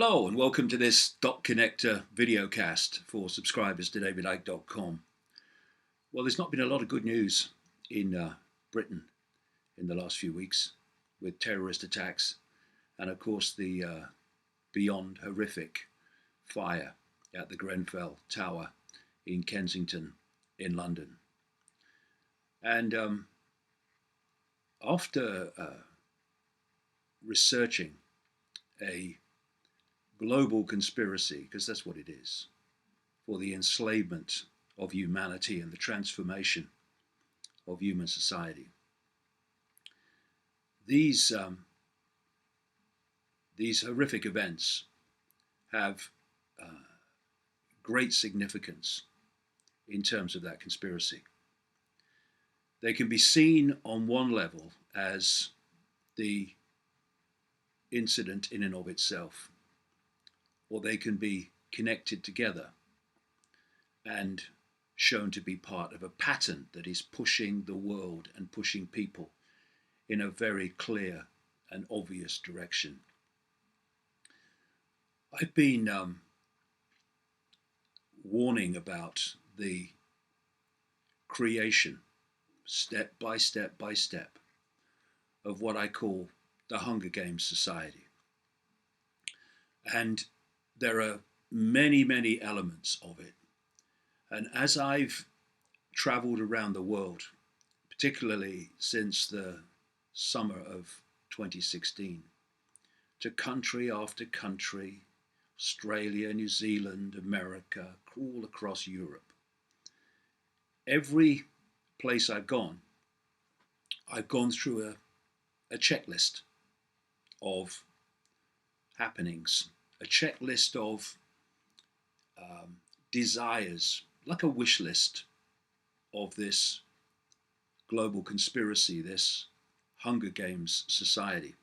Hello and welcome to this Dot Connector videocast for subscribers to davidicke.com. Well, there's not been a lot of good news in Britain in the last few weeks with terrorist attacks and of course the beyond horrific fire at the Grenfell Tower in Kensington in London. And after researching a global conspiracy, because that's what it is, for the enslavement of humanity and the transformation of human society. These horrific events have great significance in terms of that conspiracy. They can be seen on one level as the incident in and of itself, or they can be connected together and shown to be part of a pattern that is pushing the world and pushing people in a very clear and obvious direction. I've been warning about the creation, step by step by step, of what I call the Hunger Games society. And there are many, many elements of it. And as I've traveled around the world, particularly since the summer of 2016, to country after country, Australia, New Zealand, America, all across Europe, every place I've gone through a checklist of happenings, a checklist of desires, like a wish list of this global conspiracy, this Hunger Games society.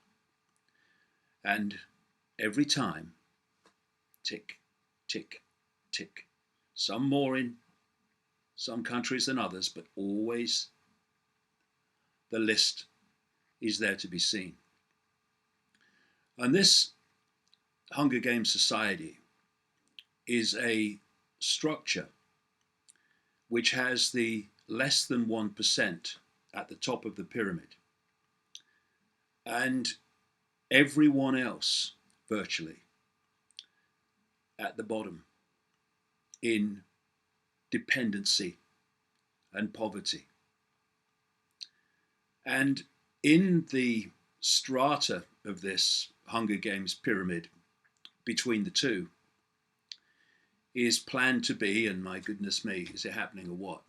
And every time, tick, tick, tick. Some more in some countries than others, but always the list is there to be seen. And this Hunger Games society is a structure which has the less than 1% at the top of the pyramid, and everyone else virtually at the bottom in dependency and poverty. And in the strata of this Hunger Games pyramid, between the two, is planned to be, and my goodness me, is it happening or what?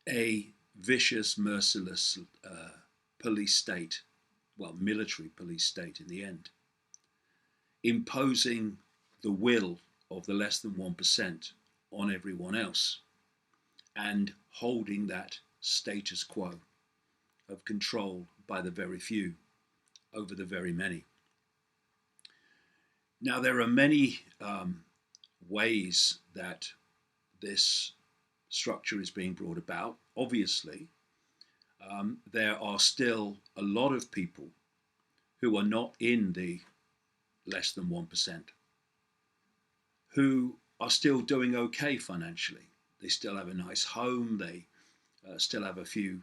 A vicious, merciless police state, well, military police state in the end, imposing the will of the less than 1% on everyone else and holding that status quo of control by the very few over the very many. Now, there are many ways that this structure is being brought about. Obviously, there are still a lot of people who are not in the less than 1%, who are still doing okay financially. They still have a nice home. They still have a few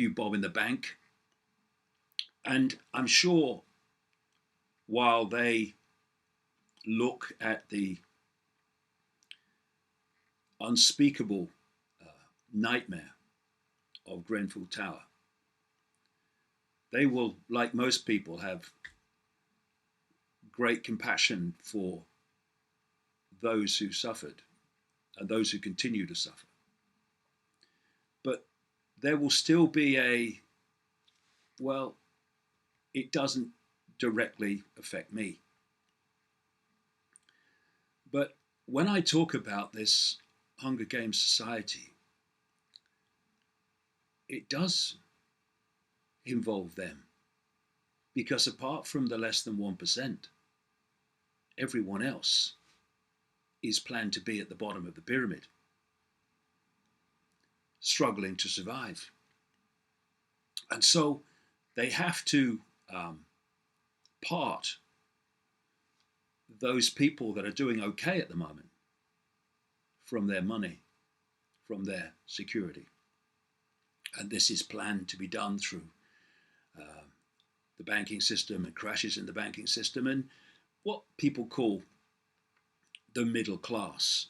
bob in the bank. And I'm sure while they look at the unspeakable nightmare of Grenfell Tower, they will, like most people, have great compassion for those who suffered and those who continue to suffer. But there will still be well, it doesn't directly affect me. But when I talk about this Hunger Games society, it does involve them, because apart from the less than 1%, everyone else is planned to be at the bottom of the pyramid, struggling to survive. And so they have to part those people that are doing okay at the moment from their money, from their security. And this is planned to be done through the banking system and crashes in the banking system and what people call the middle class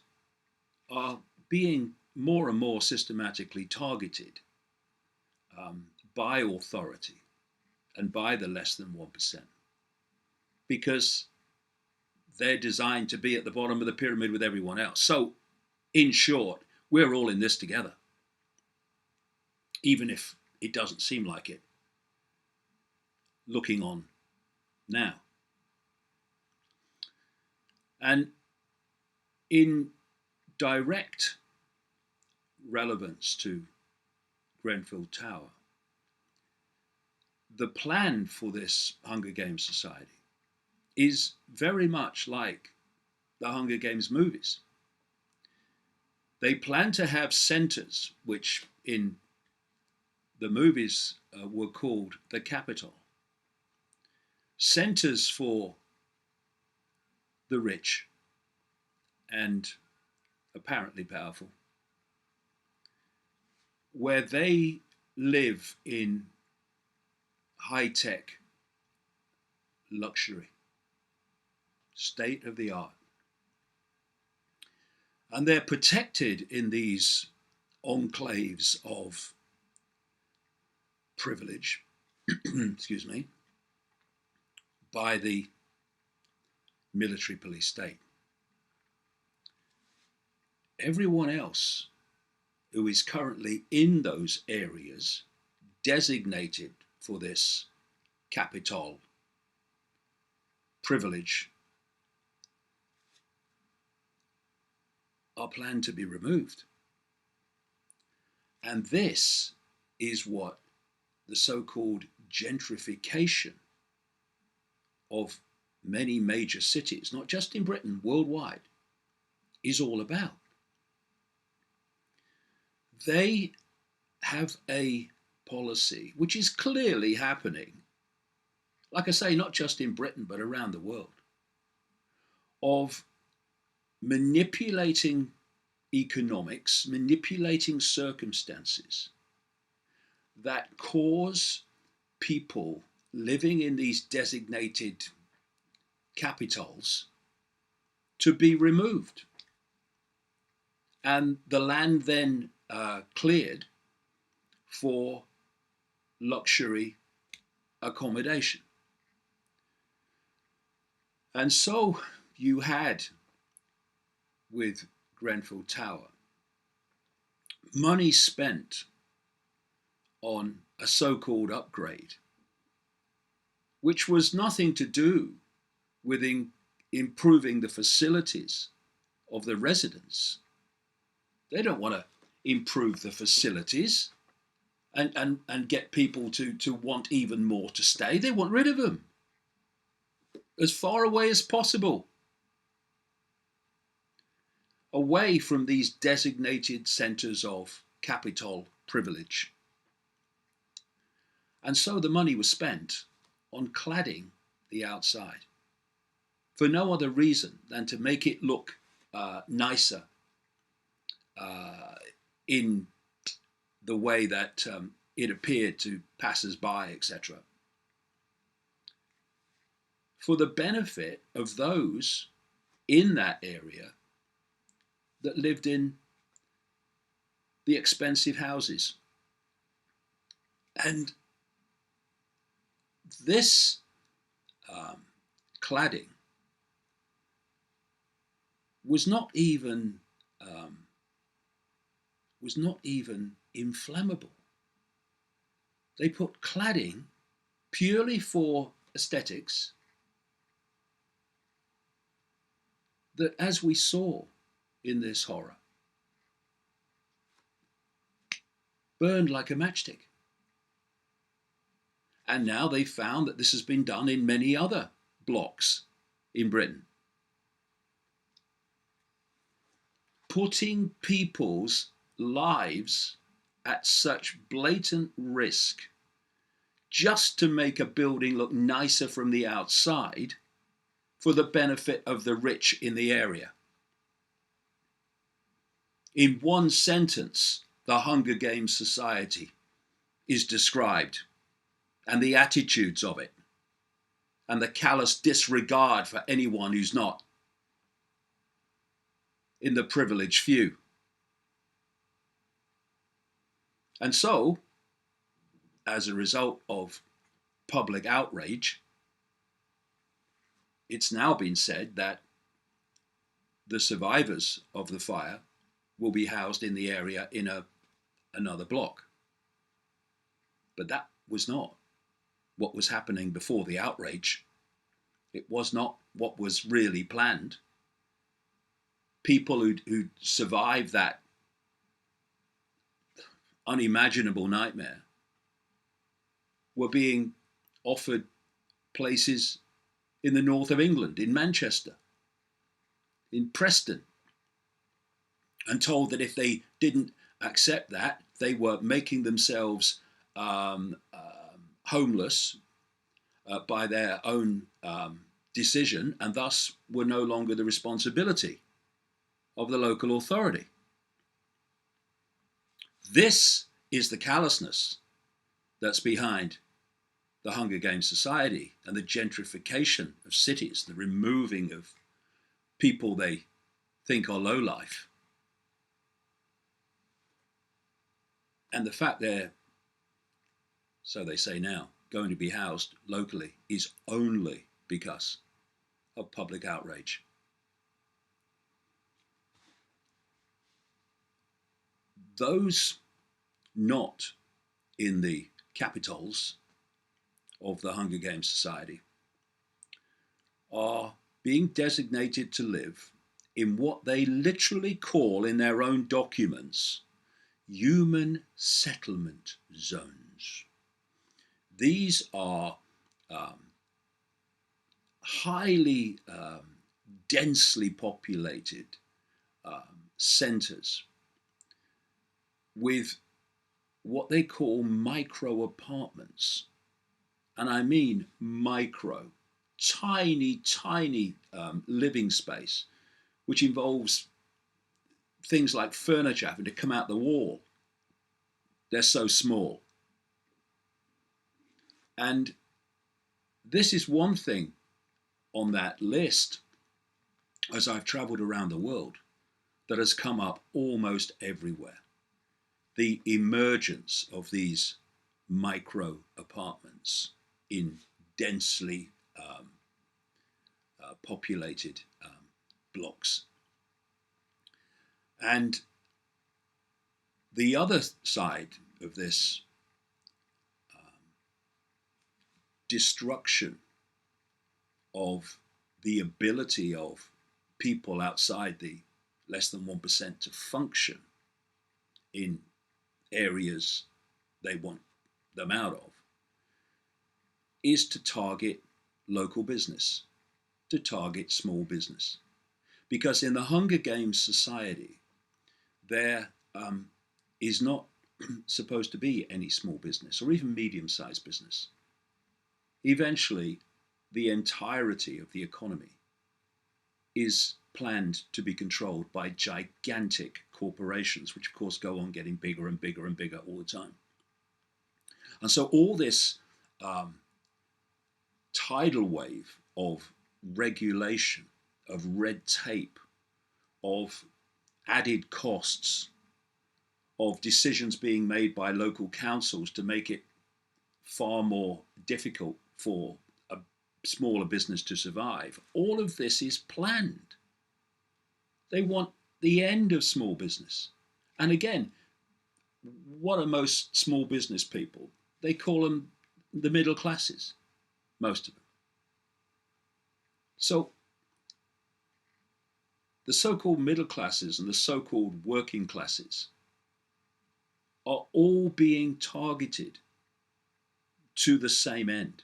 are being more and more systematically targeted by authority and by the less than 1% because they're designed to be at the bottom of the pyramid with everyone else. So, in short, we're all in this together, even if it doesn't seem like it, looking on now. And in direct relevance to Grenfell Tower, the plan for this Hunger Games Society is very much like the Hunger Games movies. They plan to have centers, which in the movies were called the Capitol, centers for the rich and apparently powerful, where they live in high-tech luxury, state of the art. And they're protected in these enclaves of privilege, excuse me, by the military police state. Everyone else who is currently in those areas designated for this Capitol privilege are planned to be removed. And this is what the so-called gentrification of many major cities, not just in Britain, worldwide, is all about. They have a policy which is clearly happening, like I say, not just in Britain, but around the world, of manipulating economics, manipulating circumstances that cause people living in these designated capitals to be removed. And the land then cleared for luxury accommodation. And so you had, with Grenfell Tower, money spent on a so-called upgrade, which was nothing to do with improving the facilities of the residents. They don't want to improve the facilities and get people to want even more to stay. They want rid of them as far away as possible, away from these designated centres of capital privilege. And so the money was spent on cladding the outside for no other reason than to make it look nicer in the way that it appeared to passers-by, etc. For the benefit of those in that area that lived in the expensive houses. And this cladding was not even inflammable. They put cladding purely for aesthetics that, as we saw in this horror, burned like a matchstick. And now they've found that this has been done in many other blocks in Britain. Putting people's lives at such blatant risk just to make a building look nicer from the outside for the benefit of the rich in the area. In one sentence, the Hunger Games society is described, and the attitudes of it, and the callous disregard for anyone who's not in the privileged few. And so, as a result of public outrage, it's now been said that the survivors of the fire will be housed in the area in another block. But that was not what was happening before the outrage. It was not what was really planned. People who survived that unimaginable nightmare were being offered places in the north of England, in Manchester, in Preston, and told that if they didn't accept that, they were making themselves homeless by their own decision, and thus were no longer the responsibility of the local authority. This is the callousness that's behind the Hunger Games society and the gentrification of cities, the removing of people they think are lowlife. And the fact they're, so they say now, going to be housed locally is only because of public outrage. Those not in the capitals of the Hunger Games society are being designated to live in what they literally call in their own documents human settlement zones. These are highly densely populated centres with what they call micro apartments. And I mean micro, tiny living space, which involves things like furniture having to come out the wall. They're so small. And this is one thing on that list, as I've travelled around the world, that has come up almost everywhere. The emergence of these micro apartments in densely populated blocks. And the other side of this destruction of the ability of people outside the less than 1% to function in areas they want them out of is to target local business, to target small business. Because in the Hunger Games society, there is not supposed to be any small business or even medium-sized business. Eventually, the entirety of the economy is planned to be controlled by gigantic corporations, which of course go on getting bigger and bigger and bigger all the time. And so all this tidal wave of regulation, of red tape, of added costs, of decisions being made by local councils to make it far more difficult for a smaller business to survive. All of this is planned. They want the end of small business. And again, what are most small business people? They call them the middle classes, most of them. So the so-called middle classes and the so-called working classes are all being targeted to the same end.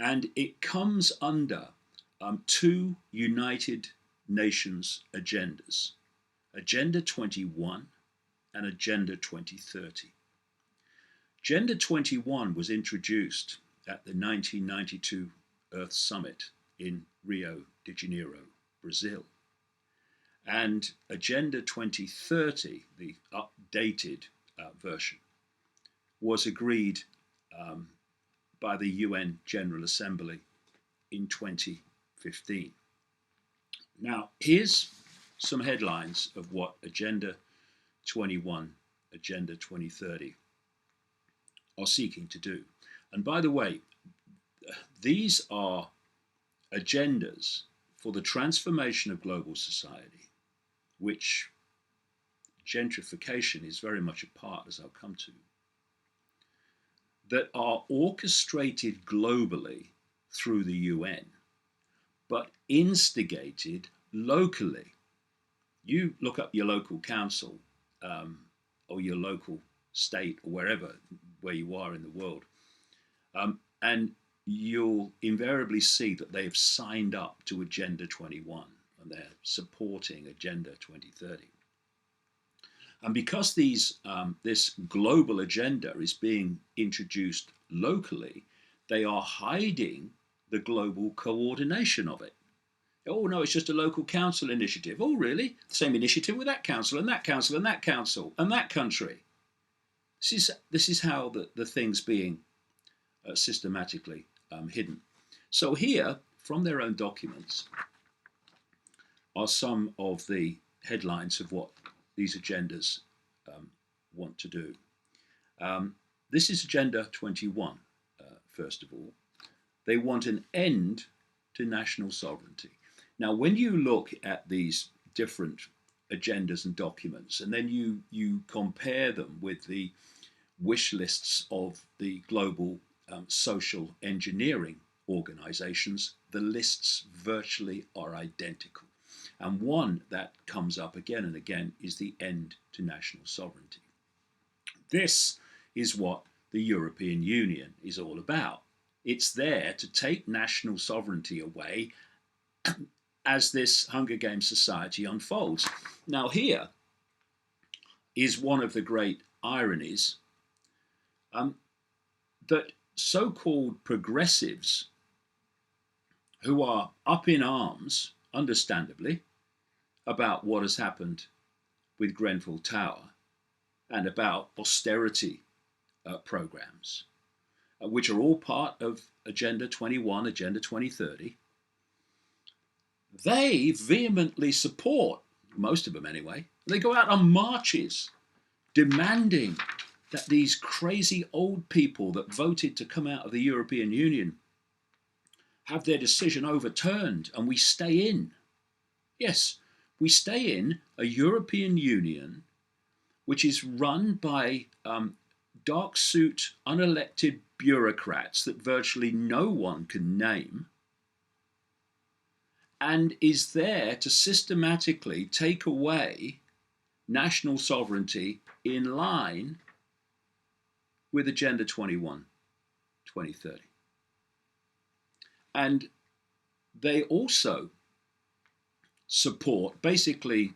And it comes under two United Nations agendas, Agenda 21 and Agenda 2030. Agenda 21 was introduced at the 1992 Earth Summit in Rio de Janeiro, Brazil. And Agenda 2030, the updated version, was agreed by the UN General Assembly in 2015. Now, here's some headlines of what Agenda 21, Agenda 2030 are seeking to do. And by the way, these are agendas for the transformation of global society, which gentrification is very much a part, as I'll come to, that are orchestrated globally through the UN, but instigated locally. You look up your local council or your local state or where you are in the world, and you'll invariably see that they have signed up to Agenda 21 and they're supporting Agenda 2030. And because this global agenda is being introduced locally, they are hiding the global coordination of it. Oh no, it's just a local council initiative. Oh really? The same initiative with that council and that council and that council and that country. This is how the thing's being systematically hidden. So here, from their own documents, are some of the headlines of what these agendas want to do. This is Agenda 21, first of all. They want an end to national sovereignty. Now, when you look at these different agendas and documents, and then you compare them with the wish lists of the global social engineering organizations, the lists virtually are identical. And one that comes up again and again is the end to national sovereignty. This is what the European Union is all about. It's there to take national sovereignty away as this Hunger Games society unfolds. Now, here is one of the great ironies that so-called progressives who are up in arms, understandably, about what has happened with Grenfell Tower and about austerity programs, which are all part of Agenda 21, Agenda 2030, they vehemently support, most of them anyway, they go out on marches demanding that these crazy old people that voted to come out of the European Union have their decision overturned and we stay in. Yes, we stay in a European Union which is run by dark suit, unelected bureaucrats that virtually no one can name, and is there to systematically take away national sovereignty in line with Agenda 21, 2030. And they also support basically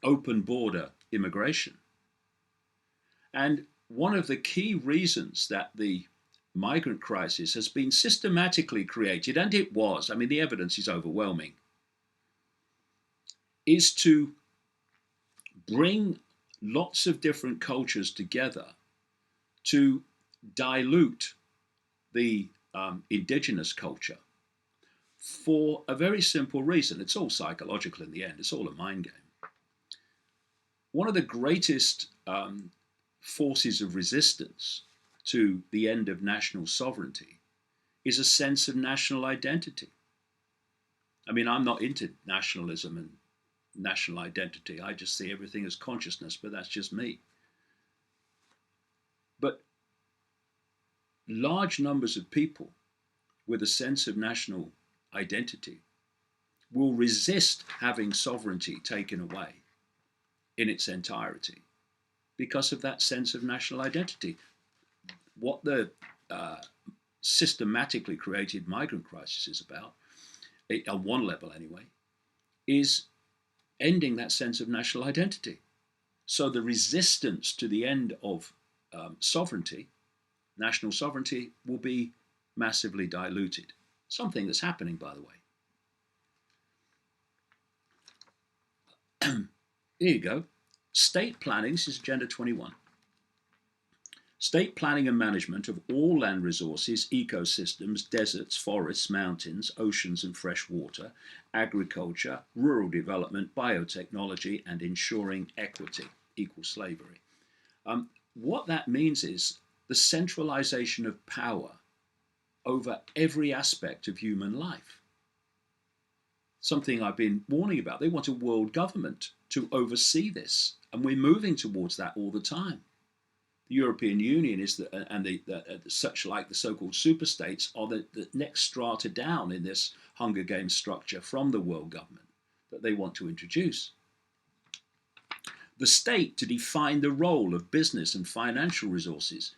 open border immigration. And one of the key reasons that the migrant crisis has been systematically created, and it was, I mean, the evidence is overwhelming, is to bring lots of different cultures together to dilute the indigenous culture for a very simple reason. It's all psychological in the end. It's all a mind game. One of the greatest forces of resistance to the end of national sovereignty is a sense of national identity. I mean, I'm not into nationalism and national identity. I just see everything as consciousness, but that's just me. But large numbers of people with a sense of national identity will resist having sovereignty taken away in its entirety because of that sense of national identity. What the systematically created migrant crisis is about, on one level anyway, is ending that sense of national identity. So the resistance to the end of sovereignty, national sovereignty, will be massively diluted. Something that's happening, by the way. Here you go. State planning, this is Agenda 21. State planning and management of all land resources, ecosystems, deserts, forests, mountains, oceans and fresh water, agriculture, rural development, biotechnology, and ensuring equity, equal slavery. What that means is the centralization of power over every aspect of human life. Something I've been warning about. They want a world government to oversee this, and we're moving towards that all the time. The European Union is such like the so-called superstates are the next strata down in this Hunger Games structure from the world government that they want to introduce. The state to define the role of business and financial resources.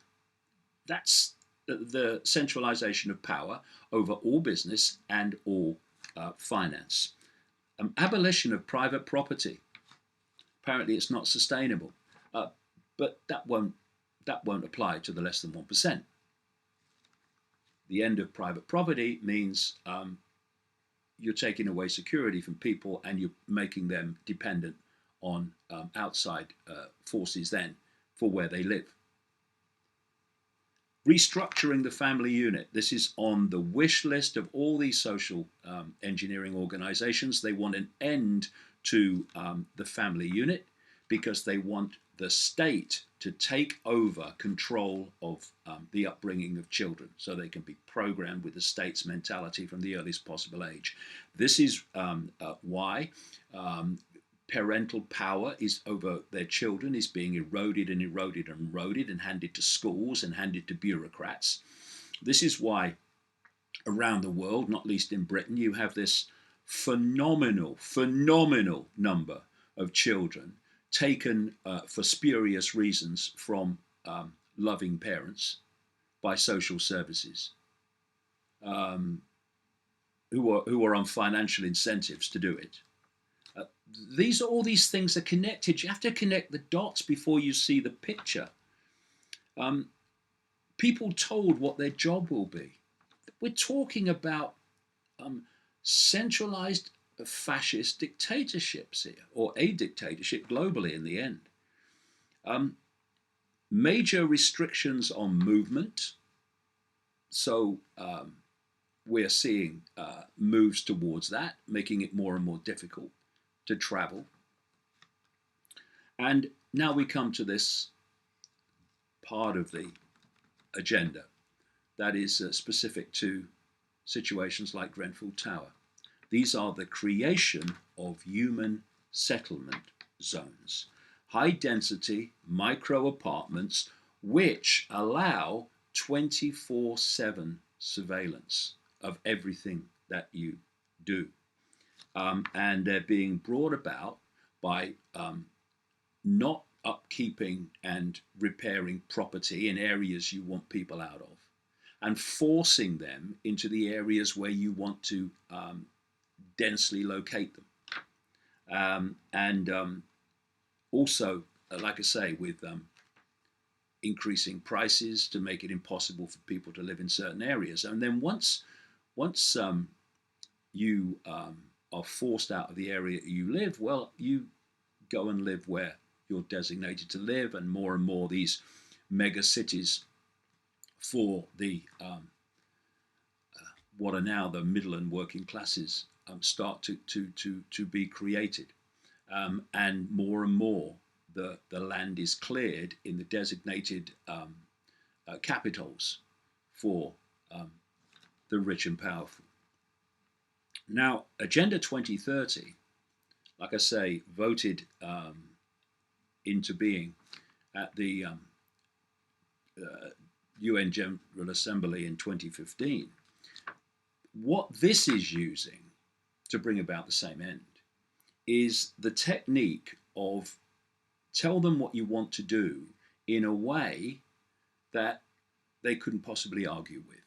That's the centralization of power over all business and all finance. Abolition of private property. Apparently it's not sustainable, but that won't apply to the less than 1%. The end of private property means you're taking away security from people and you're making them dependent on outside forces then for where they live. Restructuring the family unit. This is on the wish list of all these social engineering organizations. They want an end to the family unit because they want the state to take over control of the upbringing of children so they can be programmed with the state's mentality from the earliest possible age. This is why parental power is over their children is being eroded and eroded and eroded and handed to schools and handed to bureaucrats. This is why around the world, not least in Britain, you have this phenomenal number of children taken for spurious reasons from loving parents by social services who are on financial incentives to do it. All these things are connected. You have to connect the dots before you see the picture. People told what their job will be. We're talking about centralized fascist dictatorships here, or a dictatorship globally in the end. Major restrictions on movement. So we're seeing moves towards that, making it more and more difficult to travel. And now we come to this part of the agenda that is specific to situations like Grenfell Tower. These are the creation of human settlement zones, high density micro apartments which allow 24/7 surveillance of everything that you do. And they're being brought about by not upkeeping and repairing property in areas you want people out of, and forcing them into the areas where you want to densely locate them. Also, like I say, with increasing prices to make it impossible for people to live in certain areas. And then once you are forced out of the area you live, well, you go and live where you're designated to live, and more these mega cities for the what are now the middle and working classes start to be created, and more the land is cleared in the designated capitals for the rich and powerful. Now, Agenda 2030, like I say, voted into being at the UN General Assembly in 2015. What this is using to bring about the same end is the technique of tell them what you want to do in a way that they couldn't possibly argue with.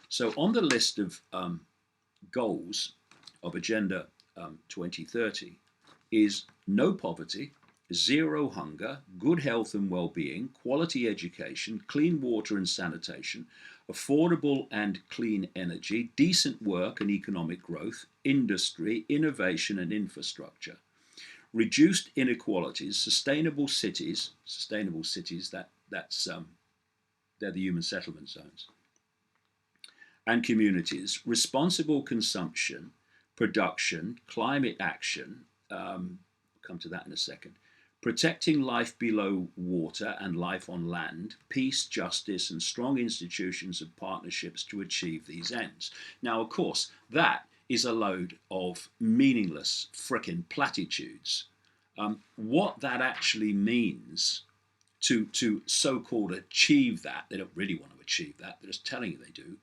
So on the list of goals of Agenda 2030 is no poverty, zero hunger, good health and well-being, quality education, clean water and sanitation, affordable and clean energy, decent work and economic growth, industry, innovation and infrastructure, reduced inequalities, sustainable cities, they're the human settlement zones, and communities, responsible consumption, production, climate action, come to that in a second, protecting life below water and life on land, peace, justice, and strong institutions and partnerships to achieve these ends. Now, of course, that is a load of meaningless frickin' platitudes. What that actually means to so-called achieve that, they don't really want to achieve that, they're just telling you they do,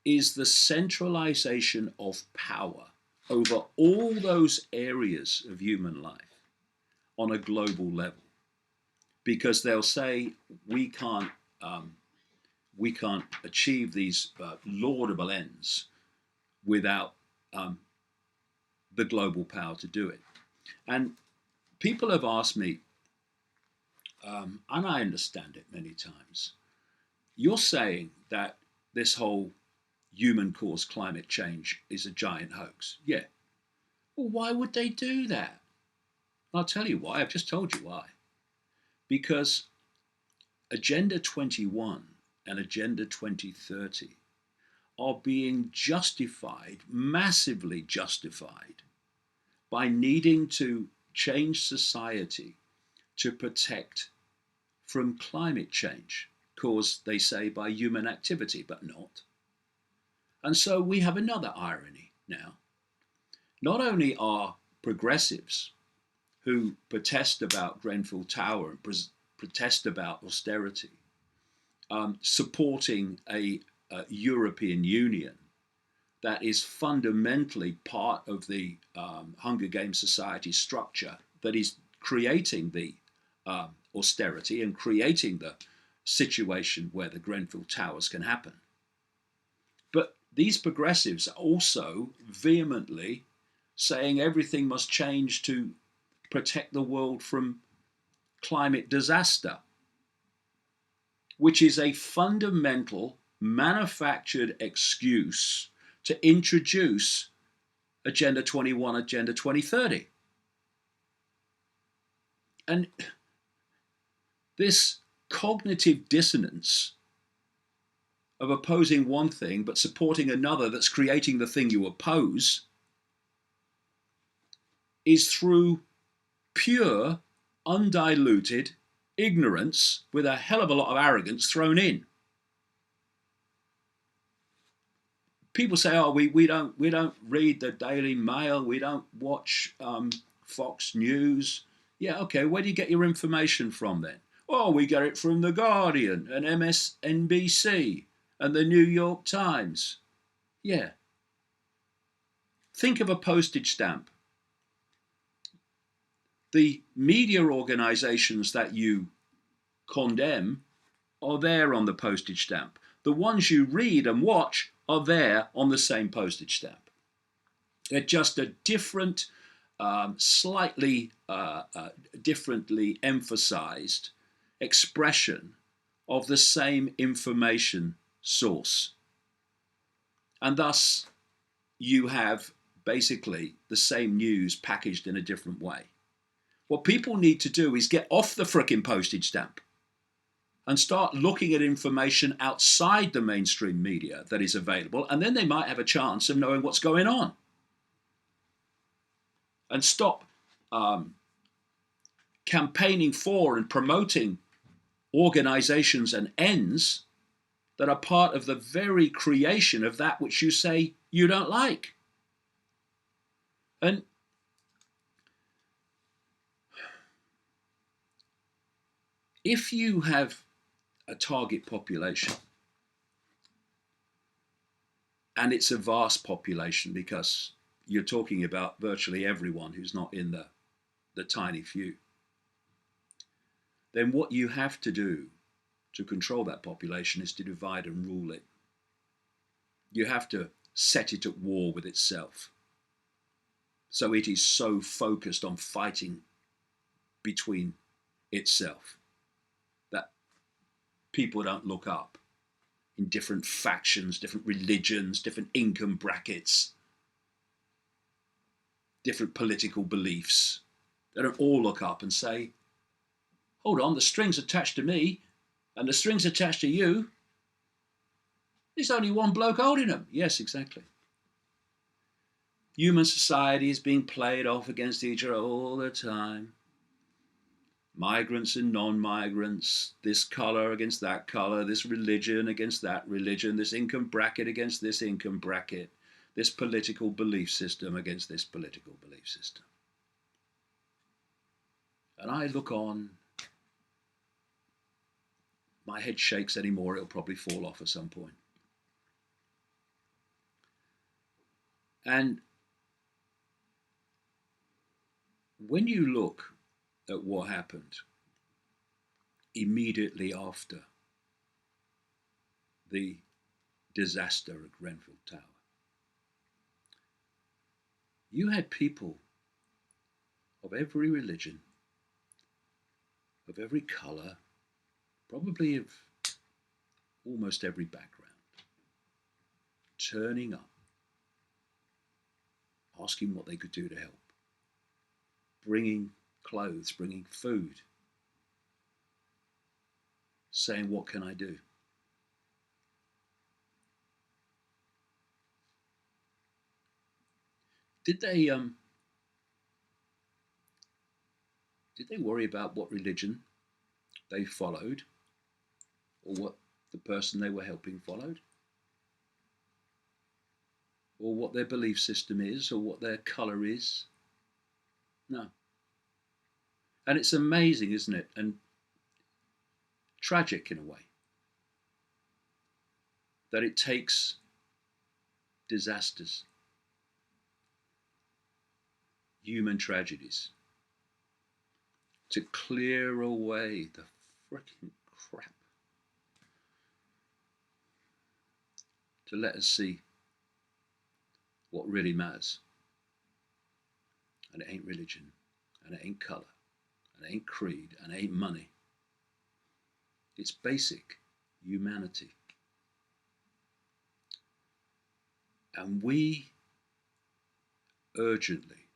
is the centralization of power over all those areas of human life on a global level. Because they'll say we can't achieve these laudable ends without the global power to do it. And people have asked me, and I understand it many times, you're saying that this whole human-caused climate change is a giant hoax. Yeah. Well, why would they do that? I'll tell you why. I've just told you why. Because Agenda 21 and Agenda 2030 are being justified, massively justified, by needing to change society to protect from climate change caused, they say, by human activity, but not. And so we have another irony now. Not only are progressives who protest about Grenfell Tower and protest about austerity supporting a European Union that is fundamentally part of the Hunger Games society structure that is creating the austerity and creating the situation where the Grenfell Towers can happen. But these progressives are also vehemently saying everything must change to protect the world from climate disaster, which is a fundamental manufactured excuse to introduce Agenda 21, Agenda 2030. And this cognitive dissonance of opposing one thing but supporting another that's creating the thing you oppose is through pure, undiluted ignorance with a hell of a lot of arrogance thrown in. People say, "Oh, we don't read the Daily Mail, we don't watch Fox News." Yeah, okay. Where do you get your information from then? Oh, we get it from the Guardian and MSNBC and the New York Times. Yeah. Think of a postage stamp. The media organizations that you condemn are there on the postage stamp. The ones you read and watch are there on the same postage stamp. They're just a different, slightly differently emphasized expression of the same information source. And thus, you have basically the same news packaged in a different way. What people need to do is get off the frickin' postage stamp and start looking at information outside the mainstream media that is available, and then they might have a chance of knowing what's going on. And stop campaigning for and promoting organizations and ends that are part of the very creation of that which you say you don't like. And if you have a target population, and it's a vast population because you're talking about virtually everyone who's not in the tiny few, then what you have to do to control that population is to divide and rule it. You have to set it at war with itself. So it is so focused on fighting between itself that people don't look up in different factions, different religions, different income brackets. different political beliefs. They don't all look up and say, hold on, the string's attached to me and the string's attached to you. There's only one bloke holding them. Yes, exactly. Human society is being played off against each other all the time. Migrants and non-migrants, this colour against that colour, this religion against that religion, this income bracket against this income bracket, this political belief system against this political belief system. And I look on, my head shakes anymore, it'll probably fall off at some point. And when you look at what happened immediately after the disaster at Grenfell Tower, you had people of every religion, of every colour, probably of almost every background, turning up, asking what they could do to help, bringing clothes, bringing food, saying, what can I do? Did they worry about what religion they followed or what the person they were helping followed? Or what their belief system is or what their colour is? No. And it's amazing, isn't it? And tragic in a way, that it takes disasters, human tragedies, to clear away the frickin' crap, to let us see what really matters. And it ain't religion, and it ain't colour, and it ain't creed, and it ain't money. It's basic humanity. And we urgently,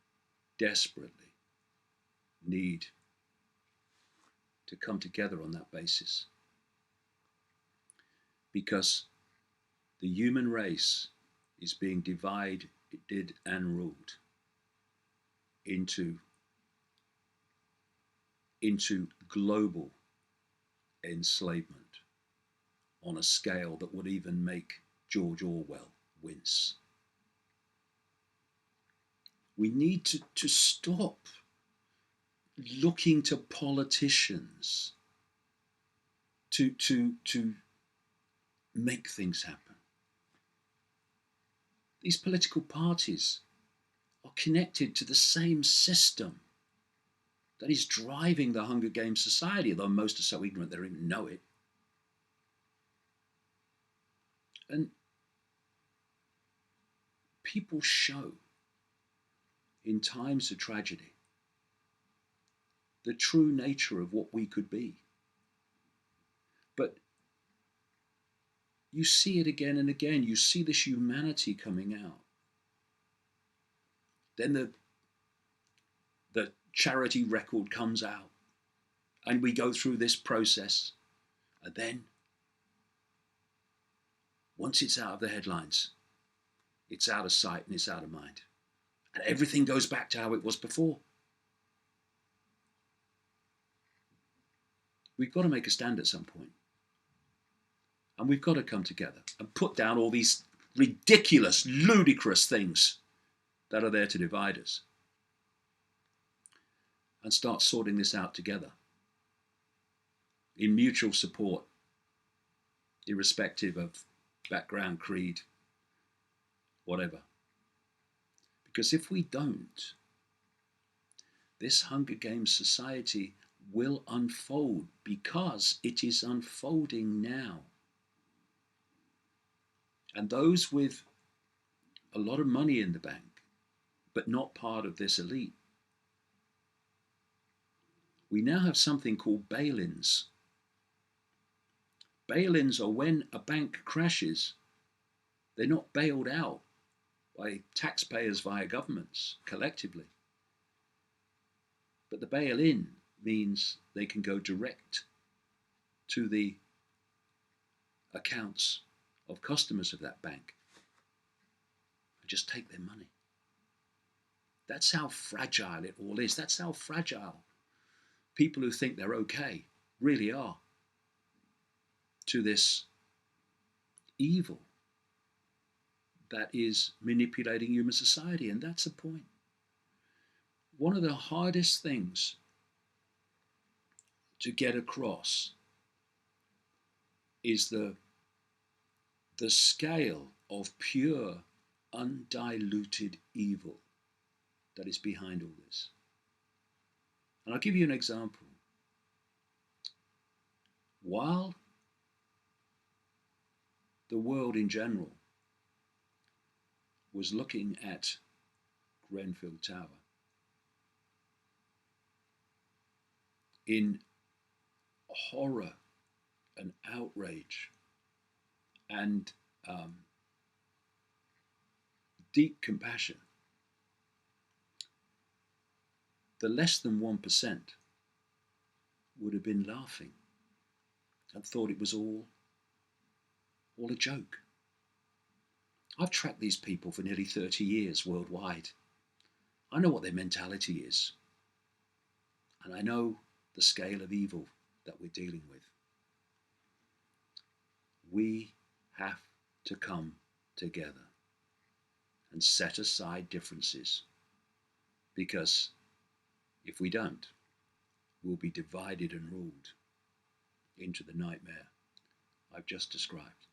desperately need to come together on that basis. Because the human race is being divided and ruled into global enslavement on a scale that would even make George Orwell wince. We need to stop looking to politicians to make things happen. These political parties are connected to the same system that is driving the Hunger Games society, although most are so ignorant they don't even know it. And people show in times of tragedy the true nature of what we could be. But you see it again and again. You see this humanity coming out. Then the charity record comes out and we go through this process. And then, once it's out of the headlines, it's out of sight and it's out of mind. And everything goes back to how it was before. We've got to make a stand at some point. And we've got to come together and put down all these ridiculous, ludicrous things that are there to divide us. And start sorting this out together. In mutual support, irrespective of background, creed, whatever. Because if we don't, this Hunger Games society will unfold, because it is unfolding now. And those with a lot of money in the bank, but not part of this elite, we now have something called bail-ins. Bail-ins are when a bank crashes, they're not bailed out by taxpayers via governments collectively. But the bail-in means they can go direct to the accounts of customers of that bank and just take their money. That's how fragile it all is. That's how fragile people who think they're okay really are to this evil that is manipulating human society. And that's the point. One of the hardest things to get across is the scale of pure, undiluted evil that is behind all this. And I'll give you an example. While the world in general was looking at Grenfell Tower in horror and outrage and deep compassion, the less than 1% would have been laughing and thought it was all a joke. I've tracked these people for nearly 30 years worldwide. I know what their mentality is, and I know the scale of evil that we're dealing with. We have to come together and set aside differences, because if we don't, we'll be divided and ruled into the nightmare I've just described.